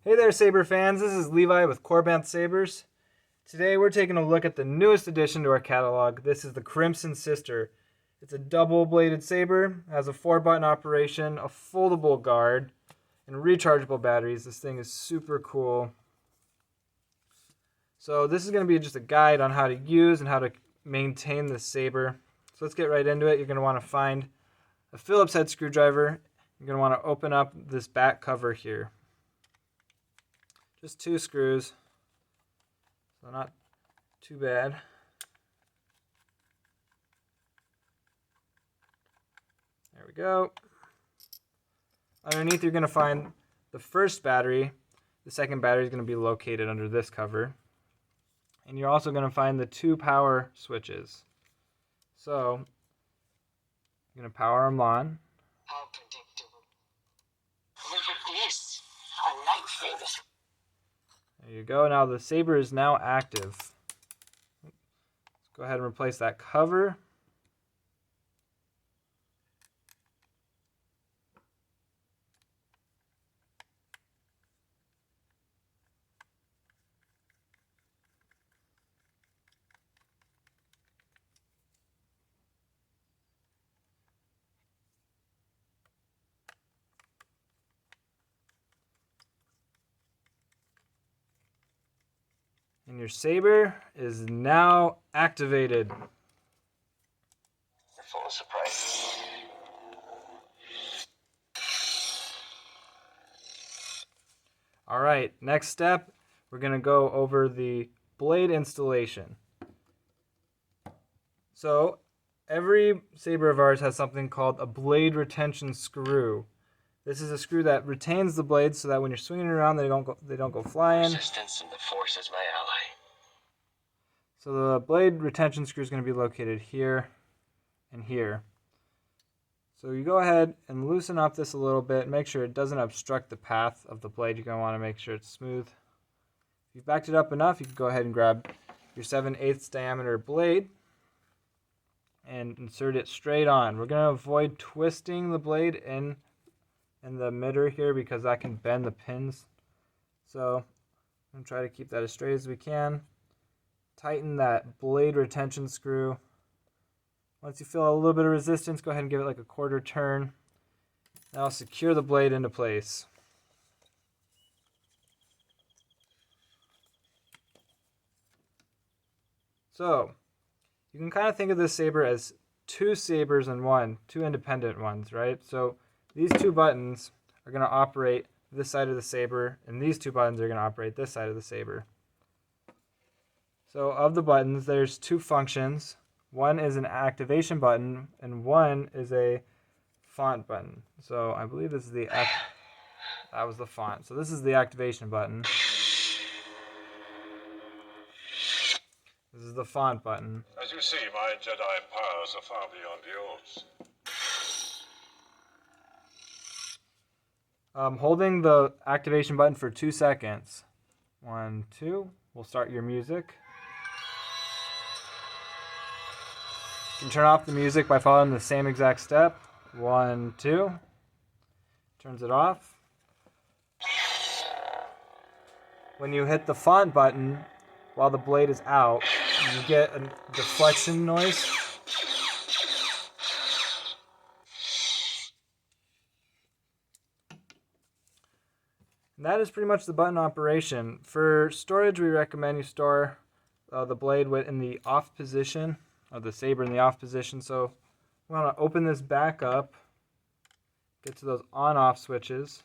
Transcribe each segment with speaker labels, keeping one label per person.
Speaker 1: Hey there, Saber fans. This is Levi with Korbanth Sabers. Today we're taking a look at the newest addition to our catalog. This is the Crimson Sister. It's a double-bladed saber, has a 4-button operation, a foldable guard, and rechargeable batteries. This thing is super cool. So this is going to be just a guide on how to use and how to maintain the saber. So let's get right into it. You're going to want to find a Phillips head screwdriver. You're going to want to open up this back cover here. Just 2 screws, so not too bad. There we go. Underneath you're going to find the first battery. The second battery is going to be located under this cover. And you're also going to find the 2 power switches. So, you're going to power them on.
Speaker 2: How predictable. Look at this. A lightsaber.
Speaker 1: There you go. Now the saber is now active. Let's go ahead and replace that cover. And your saber is now activated.
Speaker 2: Full of surprises.
Speaker 1: All right, next step, we're going to go over the blade installation. So every saber of ours has something called a blade retention screw. This is a screw that retains the blade so that when you're swinging it around, they don't go flying.
Speaker 2: Resistance and the Force is my ally.
Speaker 1: So the blade retention screw is going to be located here and here. So you go ahead and loosen up this a little bit. Make sure it doesn't obstruct the path of the blade. You're going to want to make sure it's smooth. If you've backed it up enough, you can go ahead and grab your 7/8 diameter blade and insert it straight on. We're going to avoid twisting the blade in the emitter here because that can bend the pins. So I'm going to try to keep that as straight as we can. Tighten that blade retention screw. Once you feel a little bit of resistance, go ahead and give it like a 1/4 turn. Now secure the blade into place. So you can kind of think of this saber as 2 sabers in one, 2 independent ones, right? So these 2 buttons are going to operate this side of the saber, and these 2 buttons are going to operate this side of the saber. So of the buttons, there's 2 functions. One is an activation button, and one is a font button. So I believe this is that was the font. So this is the activation button. This is the font button.
Speaker 3: As you see, my Jedi powers are far beyond yours.
Speaker 1: Holding the activation button for 2 seconds. 1, 2. We'll start your music. You can turn off the music by following the same exact step. 1, 2. Turns it off. When you hit the font button while the blade is out, you get a deflection noise. And that is pretty much the button operation. For storage, we recommend you store the blade in the off position, or the saber in the off position. So we want to open this back up, get to those on-off switches,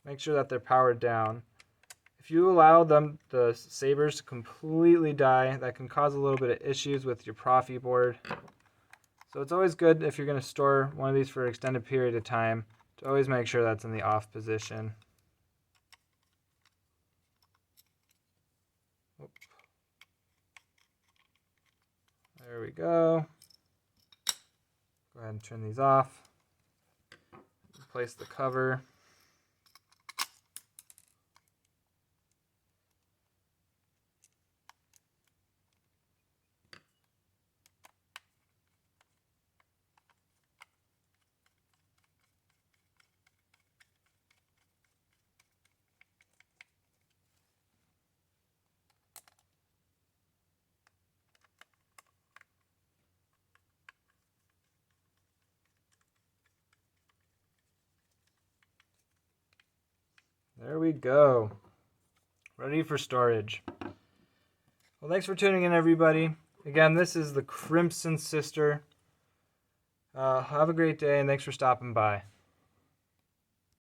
Speaker 1: make sure that they're powered down. If you allow the sabers to completely die, that can cause a little bit of issues with your Profi board. So it's always good if you're going to store one of these for an extended period of time to always make sure that's in the off position. There we go. Go ahead and turn these off. Replace the cover. There we go. Ready for storage. Well, thanks for tuning in, everybody. Again, this is the Crimson Sister. Have a great day, and thanks for stopping by.